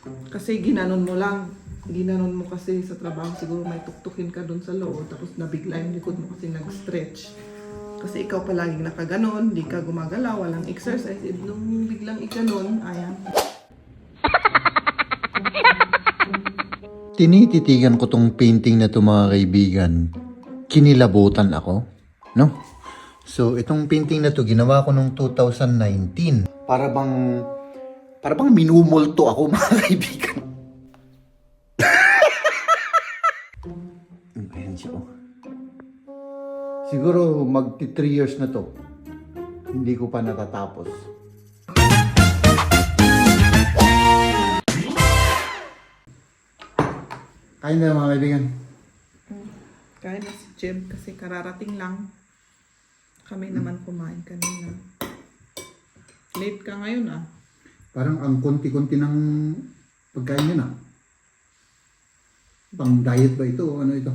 Kasi ginanon mo lang. Ginanon mo kasi sa trabaho. Siguro may tuktukin ka dun sa loob. Tapos nabigla yung likod mo kasi nag-stretch. Kasi ikaw palaging nakaganon. Di ka gumagalaw. Walang exercise. Nung biglang ikanon, ayan. Tinititigan ko tong painting na to mga kaibigan. Kinilabutan ako, no? So, itong painting na to ginawa ko noong 2019. Para bang minumulto ako mga kaibigan. Ayan siya oh. Siguro magti 3 years na to. Hindi ko pa natatapos. Kain na mga kaibigan. Kaya na si Jim kasi kararating lang. Kami naman kumain kanina. Late ka ngayon ah. Parang ang konti-konti ng pagkain yun ah. Pang diet ba ito o ano ito?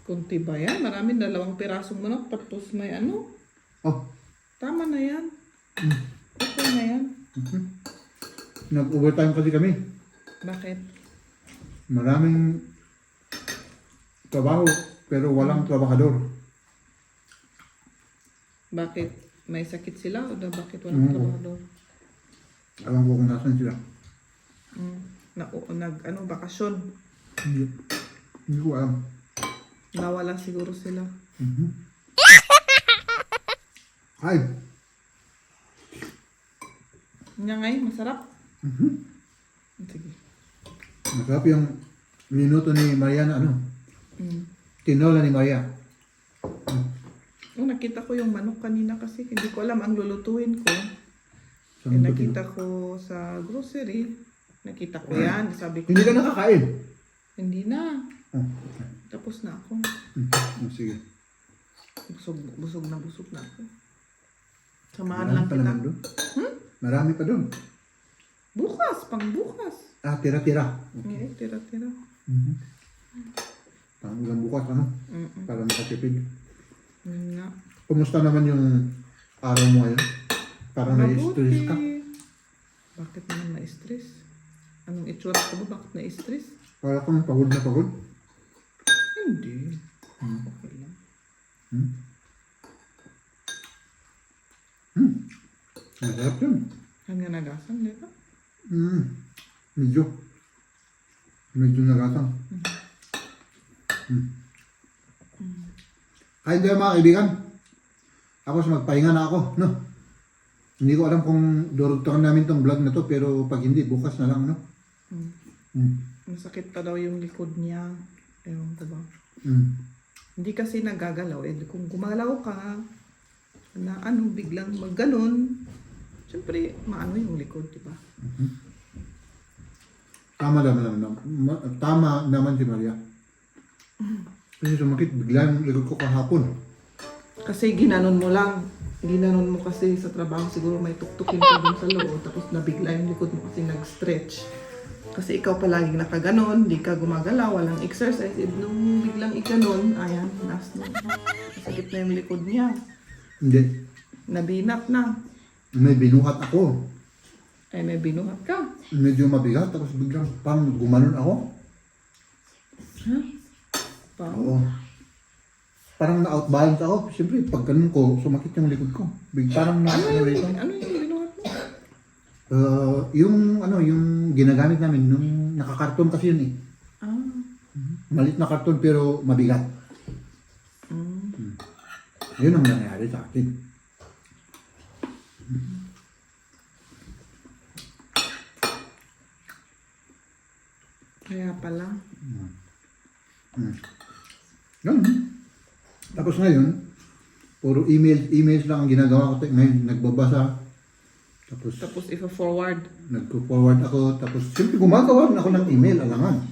Kunti ba yan? Maraming 2 pirasong manok tapos may ano. Oh, Tama na yan. Okay na yan. nag-overtime kasi kami. Bakit? Maraming trabaho pero walang trabahador. Bakit? May sakit sila o bakit walang trabahador? Alam ko kung nasan sila. Bakasyon. Hindi ko alam. Nawala siguro sila. Ay, Nga ngay, masarap. Sige. masarap yung minuto ni Maria na ano. Tinola ni Maria. Nakita ko yung manok kanina kasi hindi ko alam ang lulutuin ko. Nakita ko sa grocery. Nakita ko yan. Sabi ko, Hindi ka nakakain? hindi na. Oh, Tapos na ako. sige. Busog na ako. Samahan Marami lang pa kita. naman doon. Marami pa doon. Bukas, pang bukas. Tira-tira. Okay, tira-tira. Parang ulang bukas, ano? Para makatipid. Yun nga. Kumusta naman yung araw mo ngayon? Parang na-stress ka? Bakit naman na-stress? Anong itsura ko ba? Bakit na-stress? Para kang pagod na pagod? Hindi. Okay lang. Masarap yun. Hanggang nagasang, di ba? Medyo. Medyo nagatang. Kain tayo mga kaibigan. Tapos magpahinga na ako, no? Hindi ko alam kung durugtukan namin tong vlog na to, pero pag hindi, bukas na lang, no? Masakit pa daw yung likod niya. Ewan ko ba? Hindi kasi nagagalaw. Kung gumalaw ka, na biglang magganon, siyempre, maano yung likod, di ba? Tama naman si Maria. Kasi sumakit, biglang likod ko kahapon. Kasi ginanon mo lang. Ginanon mo kasi sa trabaho. Siguro may tuktukin ka dun sa loob. Tapos nabigla yung likod mo kasi nag-stretch. Kasi ikaw palaging nakaganon. Di ka gumagalaw. Walang exercise. Nung biglang ikanon, ayan, nasakit na yung likod niya. Hindi. Nabinat na. May binuhat ako. Ay, may binuhat ka. Medyo mabigat, tapos biglang parang gumanon ako. Ha? Paano? Oo. Parang na-outbalance ako. Siyempre, pag ganun ko, sumakit yung likod ko. Parang Ano yung rito. binuhat mo? Yung ginagamit namin, nung nakakarton kasi yun eh. Malit na karton pero mabigat. Yun ang nangyari sa akin. Kaya pala. Yun. Tapos ngayon, puro emails lang ang ginagawa ko. Ngayon, nagbabasa. Tapos ipa-forward. Nagpo-forward ako. Tapos, siyempre gumagawa na ako ng email, alangan.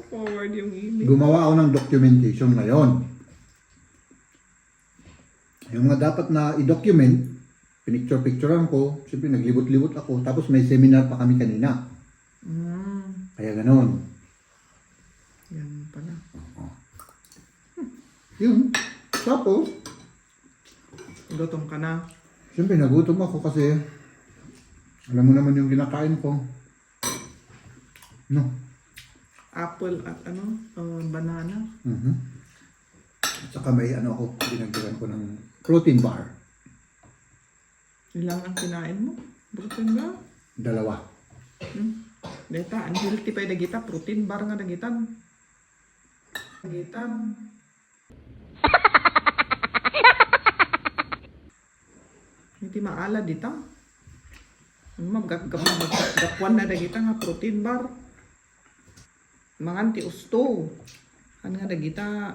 Forward yung email. Gumawa ako ng documentation ngayon. Yung mga dapat na i-document, pinicture-picturean ko, siyempre naglibot-libot ako. Tapos may seminar pa kami kanina. Kaya ganon. Yan pala. Yun. Tapos, Gutom ka na. siyempre nagutom ako kasi alam mo naman yung kinakain ko. No? Apple at banana. At saka may ako, dinagdagan ko ng protein bar. Ilang ang kinain mo? Protein ba? 2. Deta, ang healthy pa yung dagita. Protein bar nga dagitan. Dagitan. Hindi maala dita. Magagapuan na dagita nga protein bar. Mangan ti usto. Kan nga dagita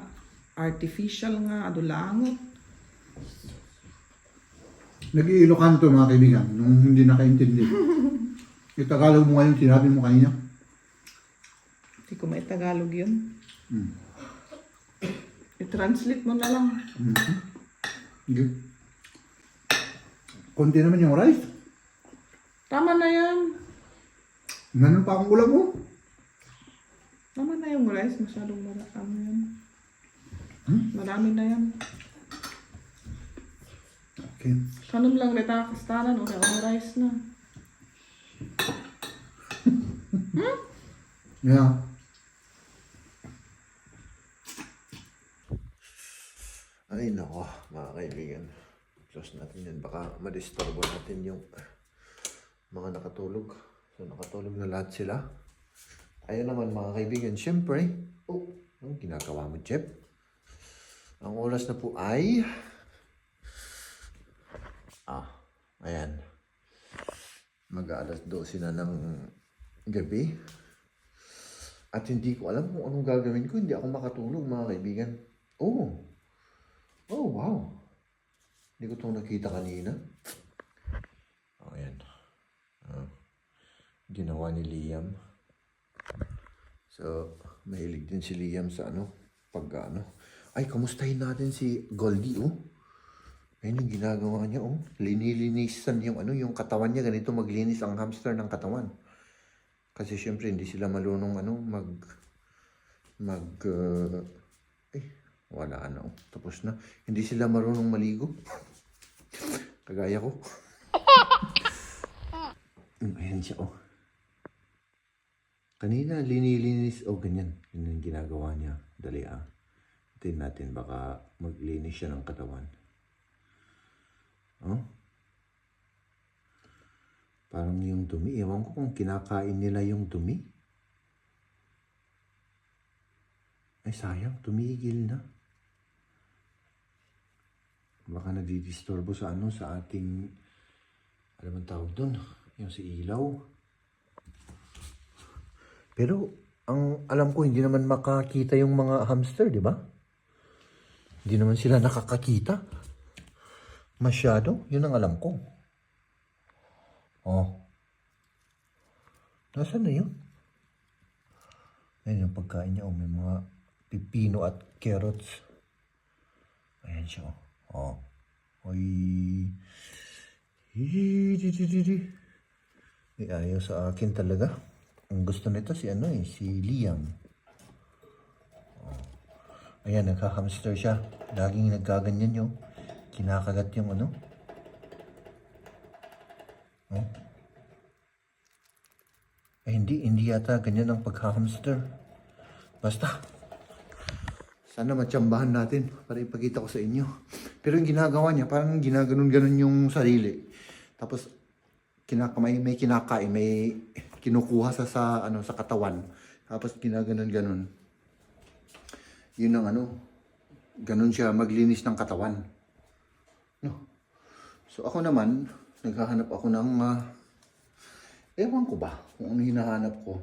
artificial nga adulangot. Nag-iilokan to mga kaibigan, nung hindi nakaintindi. Yung Tagalog mo ngayon, sinabi mo kanina. Hindi ko maitagalog yun. Mm. I-translate mo na lang. Okay. Konti naman yung rice. Tama na yan. Ganun pa akong ulam mo. Tama na yung rice. Masyadong marami yan. Marami na yan. Okay. Kanum lang neta kastanan o ang rice na. Yeah. Ay nako, mga kaibigan. Close natin yan. Baka madisturbo natin yung mga nakatulog. So nakatulog na lahat sila. Ayun naman mga kaibigan. Siyempre, anong ginagawa mo, Jeff? Ang oras na po ay... ayan. Mag-aalas 12 na ng gabi. At hindi ko alam kung anong gagawin ko. Hindi ako makatulog, mga kaibigan. Oh, wow. Hindi ko itong nakita kanina. Ayan. Ginawa ni Liam. So, mahilig din si Liam sa Ay, kamustahin natin si Goldie, Ayun yung ginagawa niya, Linilinisan yung katawan niya. Ganito maglinis ang hamster ng katawan. Kasi syempre, hindi sila marunong, wala tapos na. Hindi sila marunong maligo. Kagaya ko. Ayan siya, Kanina, linilinis, ganyan. Yun yung ginagawa niya. Dali, Tingnan natin, baka maglinis siya ng katawan. Parang yung dumi. Ewan ko kung kinakain nila yung dumi. Ay, sayang. Tumigil na. Baka nadidisturbo sa ating, alam ang tawag doon, yung si ilaw. Pero, ang alam ko, hindi naman makakita yung mga hamster, di ba? Hindi naman sila nakakakita. Masyado, yun ang alam ko. Nasaan na yun? Ayan yung pagkain niya, may mga pipino at carrots. Ayan siya, Ay, ayaw sa akin talaga. Ang gusto nito si Liam. Ayan, nagka-hamster siya. Laging nagkaganyan yung kinakagat yung Ay, hindi yata ganyan ang pagka-hamster. Basta, sana matsambahan natin para ipakita ko sa inyo. Pero yung ginagawa niya, parang ginaganon-ganon yung sarili. Tapos, may kinakain, may kinukuha sa katawan. Tapos, ginaganon-ganon. Yun ang ganon siya maglinis ng katawan. No? So, ako naman, naghahanap ako ng, ewan ko ba kung ano hinahanap ko.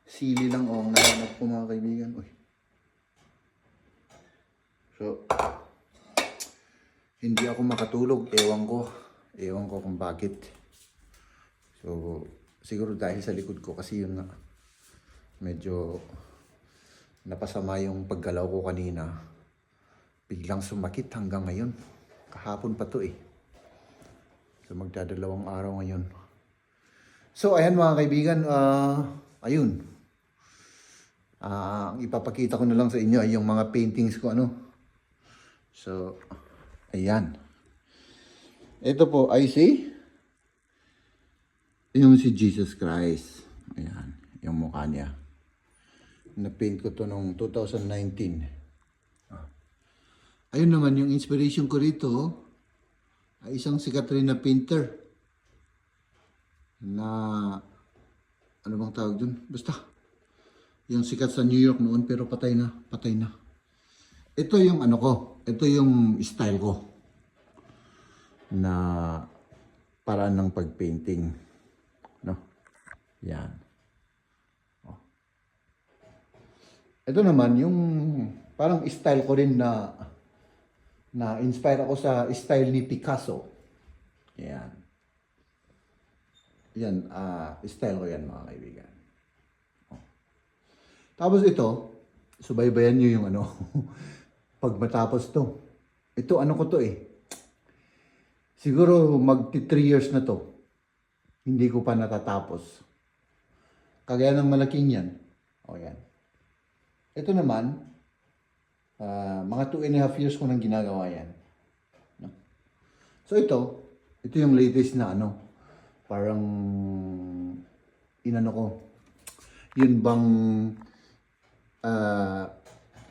Sili lang ang nahanap ko, mga kaibigan. So, hindi ako makatulog. Ewan ko kung bakit. So, siguro dahil sa likod ko kasi yun nga. Medyo napasama yung paggalaw ko kanina. Biglang sumakit hanggang ngayon. Kahapon pa to So, magdadalawang araw ngayon. So, ayan mga kaibigan. Ayun. Ang ipapakita ko na lang sa inyo ay yung mga paintings ko So, ayan. Ito po ay yung si Jesus Christ. Ayan. ng mukha niya. Na-paint ko to noong 2019. Ayun naman, yung inspiration ko rito ay isang sikat rin na painter na, ano bang tawag dun? Basta, yung sikat sa New York noon pero patay na. Ito yung ano ko, ito yung style ko na paraan ng pagpainting. No? Yan. Oh. Ito naman yung parang style ko rin na inspire ako sa style ni Picasso. Yan. Yan, style ko yan mga kaibigan. Oh. Tapos ito, subaybayan nyo yung ano, pag matapos to. Ito, ano ko to siguro magti 3 years na to. Hindi ko pa natatapos. Kagaya ng malaking yan. O yan. Ito naman, mga 2.5 years ko nang ginagawa yan. No? So ito yung latest na ano, parang inano ko. Yun bang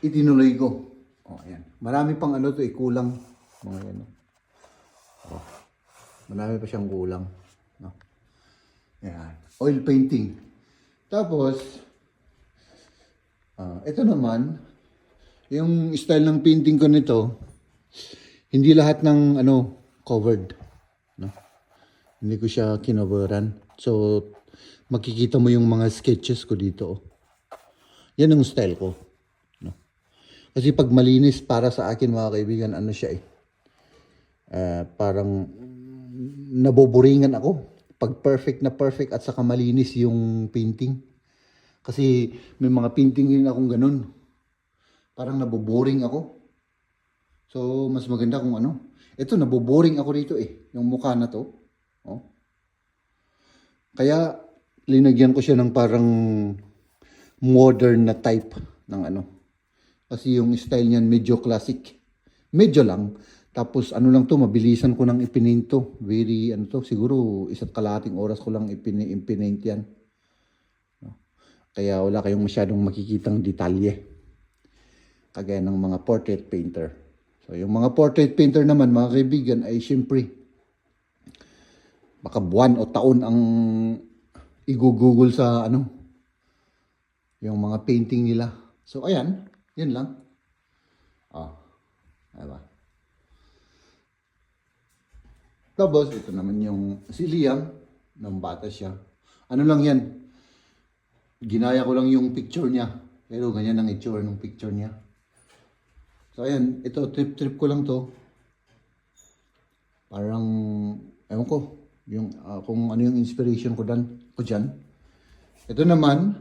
itinuloy ko. O yan. Marami pang ano to kulang. Mga yan. Oh. Marami pa siyang kulang. No? Yan. Oil painting. Tapos, ito naman, yung style ng painting ko nito, hindi lahat ng ano, covered. No? Hindi ko siya kinoveran. So, makikita mo yung mga sketches ko dito. Yan ang style ko. No? Kasi pag malinis para sa akin mga kaibigan, ano siya parang naboboringan ako. Pag perfect na perfect at saka malinis yung painting. Kasi may mga painting din akong ganun. Parang naboboring ako. So, mas maganda kung ano. Ito, naboboring ako dito yung mukha na to. Oh. Kaya, linagyan ko siya ng parang modern na type ng ano. Kasi yung style niyan medyo classic. Medyo lang. Tapos ano lang to, mabilisan ko nang ipinaint to. Very, ano to, siguro 1.5 oras ko lang ipinaint yan. No? Kaya wala kayong masyadong makikitang detalye. Kagaya ng mga portrait painter. So yung mga portrait painter naman, mga kaibigan, ay syempre, baka buwan o taon ang i-google sa ano, yung mga painting nila. So ayan, yun lang. Diba? Tapos, ito naman yung si Liam, nung bata siya. Ano lang yan? Ginaya ko lang yung picture niya. Pero ganyan ang itsura ng picture niya. So, ayan. Ito, trip ko lang to. Parang, ewan ko, yung, kung ano yung inspiration ko dyan. Ito naman,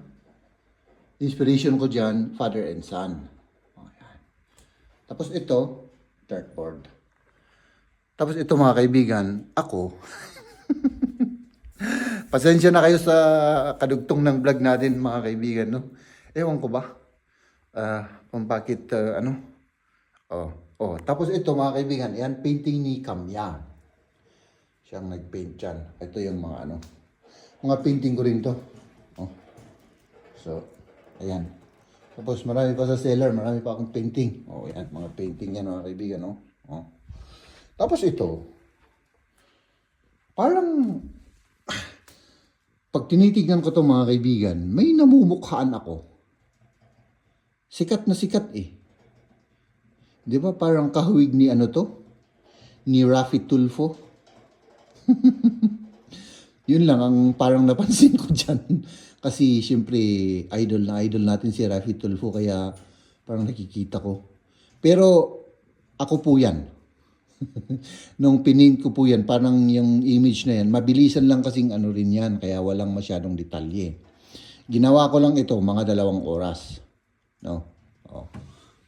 inspiration ko dyan, father and son. Ayan. Tapos ito, dartboard. Tapos ito mga kaibigan, ako, pasensya na kayo sa kadugtong ng vlog natin mga kaibigan, no? Ewan ko ba? Kung bakit, ano? Tapos ito mga kaibigan, yan, painting ni Kamya. Siyang nag-paint dyan. Ito yung mga ano, mga painting ko rin to. So, ayan. Tapos marami pa sa cellar, marami pa akong painting. Yan, mga painting yan mga kaibigan, no? Tapos ito, parang, pag tinitignan ko to mga kaibigan, may namumukhaan ako. Sikat na sikat Di ba parang kahawig ni ano to? Ni Rafi Tulfo? Yun lang ang parang napansin ko dyan. Kasi siyempre, idol natin si Rafi Tulfo, kaya parang nakikita ko. Pero, ako po yan. Nung pinaint ko po yan, parang yung image na yan, mabilisan lang kasing ano rin yan, kaya walang masyadong detalye. Ginawa ko lang ito, mga 2 oras. No?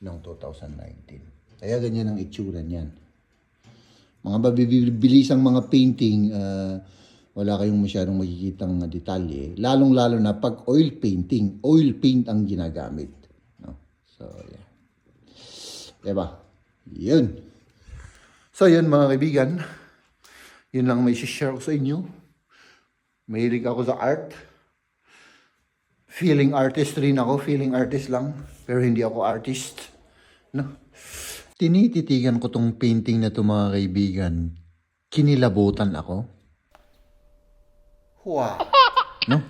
Noong 2019. Kaya ganyan ang itsura niyan. Mga mabibilisang mga painting, wala kayong masyadong makikitang detalye. Lalong-lalo na pag oil painting, oil paint ang ginagamit. No? So, yeah. Diba? Yun. So, yun mga kaibigan. Yun lang may share ko sa inyo. Mahilig ako sa art. feeling artist rin ako, feeling artist lang, pero hindi ako artist. No? Tinititigan ko tong painting na to mga kaibigan. Kinilabutan ako. Wow. No?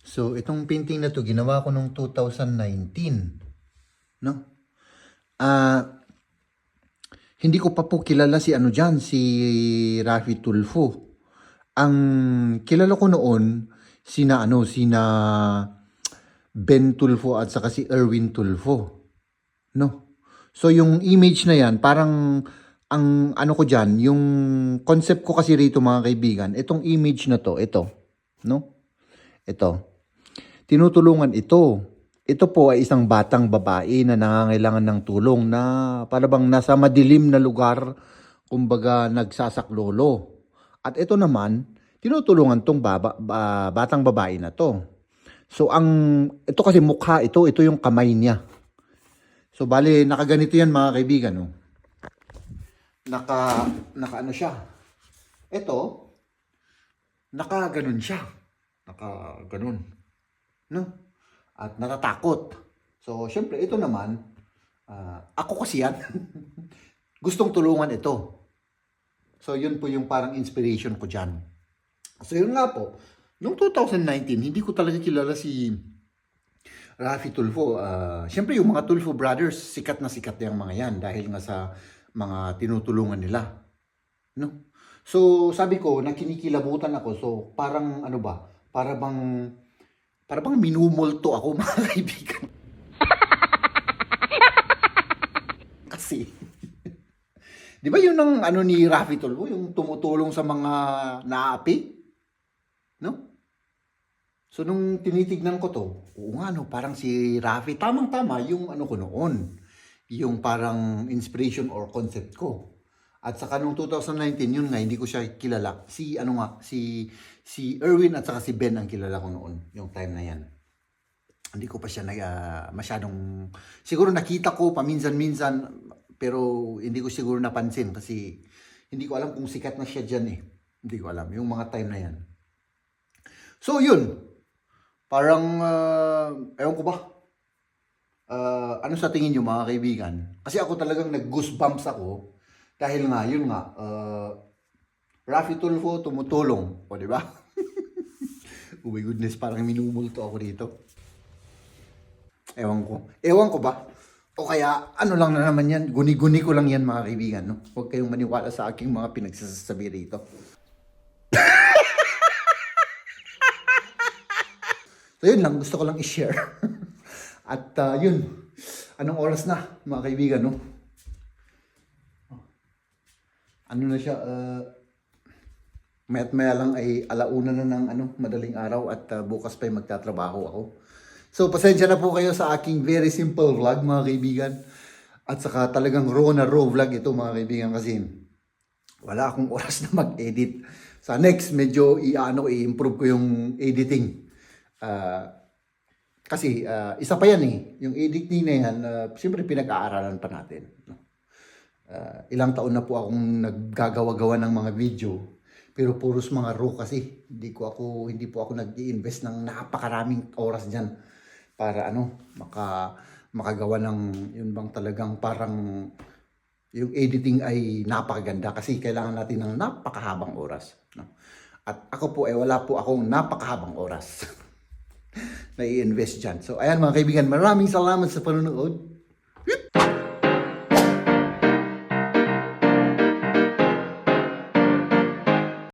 So, itong painting na to, ginawa ko noong 2019. No? Hindi ko pa po kilala si si Rafi Tulfo. Ang kilala ko noon, sina Ben Tulfo at saka si Erwin Tulfo. No? So, yung image na yan, parang, ang ano ko dyan, yung concept ko kasi rito mga kaibigan, itong image na to, ito. No? Ito. Tinutulungan ito. Ito po ay isang batang babae na nangangailangan ng tulong na parang nasa madilim na lugar, kumbaga nagsasaklolo. At ito naman, tinutulungan tong batang babae na to. So ito kasi mukha ito yung kamay niya. So bali, nakaganito yan mga kaibigan. No? Naka ano siya. Ito, nakaganon siya. Nakaganon. No? At natatakot. So, syempre, ito naman, ako kasi yan. Gustong tulungan ito. So, yun po yung parang inspiration ko dyan. So, yun nga po. Noong 2019, hindi ko talaga kilala si Rafi Tulfo. Syempre, yung mga Tulfo brothers, sikat na yung mga yan dahil nga sa mga tinutulungan nila. No? So, sabi ko, nakinikilabutan ako. So, parang ano ba? Para bang minumulto ako mga kaibigan. Kasi, di ba yun ang ano ni Rafi Tulfo, yung tumutulong sa mga naapi? No? So, nung tinitignan ko to, oo nga no, parang si Rafi, tamang-tama yung ano ko noon. Yung parang inspiration or concept ko. At saka nung 2019, yun nga, hindi ko siya kilala. Si Erwin at saka si Ben ang kilala ko noon, yung time na yan. Hindi ko pa siya masyadong, siguro nakita ko paminsan-minsan, pero hindi ko siguro napansin kasi hindi ko alam kung sikat na siya dyan eh. Hindi ko alam, yung mga time na yan. So yun, parang, ewan ko ba, ano sa tingin nyo mga kaibigan? Kasi ako talagang nag-goosebumps ako dahil nga, yun nga, Rafi Tulfo tumutulong, o di ba? Oh my goodness, parang minumulto ako dito. Ewan ko ba? O kaya, ano lang na naman yan, guni-guni ko lang yan mga kaibigan, no? Huwag kayong maniwala sa aking mga pinagsasabi rito. So yun lang, gusto ko lang i-share. At yun, anong oras na mga kaibigan, no? Ano na siya, maya't-maya lang ay alauna na ng madaling araw at bukas pa magtatrabaho ako. So, pasensya na po kayo sa aking very simple vlog mga kaibigan. At saka talagang raw vlog ito mga kaibigan kasi wala akong oras na mag-edit. Sa next, medyo i-improve ko yung editing. Kasi isa pa yan eh. Yung editing na yan, siyempre pinag-aaralan pa natin. Ilang taon na po akong naggagawa-gawa ng mga video. Pero puros mga raw kasi. Hindi po ako nag-i-invest ng napakaraming oras dyan para makagawa ng yun bang talagang parang yung editing ay napakaganda kasi kailangan natin ng napakahabang oras. No? At ako po wala po akong napakahabang oras na i-invest dyan. So ayan mga kaibigan, maraming salamat sa panonood.